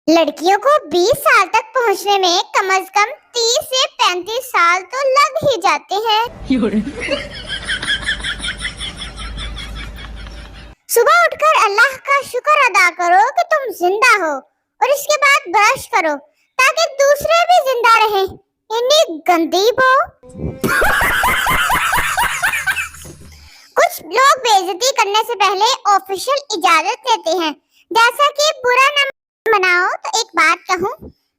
लड़कियों को 20 साल तक पहुंचने में कम से कम 30 से 35 साल तो लग ही जाते हैं। सुबह उठकर अल्लाह का शुक्र अदा करो कि तुम जिंदा हो और इसके बाद ब्रश करो ताकि दूसरे भी जिंदा रहें। इतनी गंदी बो। कुछ लोग बेइज्जती करने से पहले ऑफिशियल इजाजत लेते हैं, जैसा कि बुरा न मनाओ तो एक बात कहूं,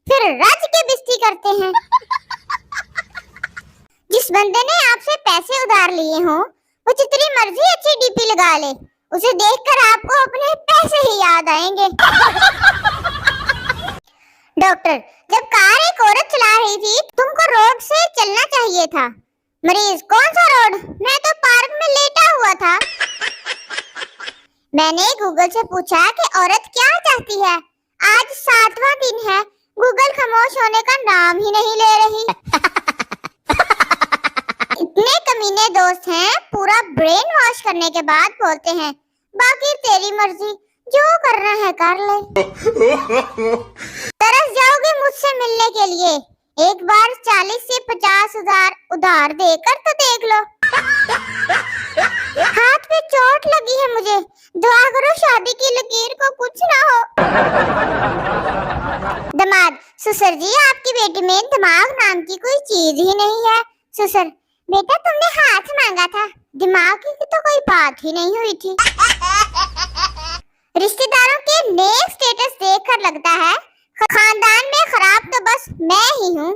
फिर रज के बिस्ती करते हैं। जिस बंदे ने आपसे पैसे उधार लिए हो वो जितनी मर्जी अच्छी डीपी लगा ले, उसे देखकर आपको अपने पैसे ही याद आएंगे। डॉक्टर, जब कार एक औरत चला रही थी तुमको रोड से चलना चाहिए था। मरीज, कौन सा रोड? मैं तो पार्क में लेटा हुआ था। मैंने गूगल से पूछा कि औरत क्या चाहती है। आज 7वां दिन है, गूगल खामोश होने का नाम ही नहीं ले रही। इतने कमीने दोस्त हैं, पूरा ब्रेन वॉश करने के बाद बोलते हैं बाकी तेरी मर्जी, जो करना है कर ले। तरस जाओगे मुझसे मिलने के लिए, एक बार 40 से 50 हजार उधार देकर तो देख लो। हाथ पे चोट लगी है मुझे, दुआ करो शादी की लकीर को कुछ ना हो। दमाद, ससुर जी आपकी बेटी में दिमाग नाम की कोई चीज ही नहीं है। ससुर, बेटा तुमने हाथ मांगा था, दिमाग की तो कोई बात ही नहीं हुई थी। रिश्तेदारों के नेक स्टेटस देखकर लगता है खानदान में खराब तो बस मैं ही हूँ।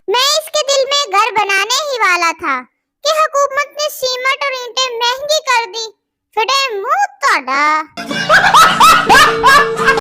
मैं इसके दिल में घर बनाने ही वाला था कि हुकूमत ने सीमेंट और ईंटें महंगी कर दी। फिर मुंह तोड़ा।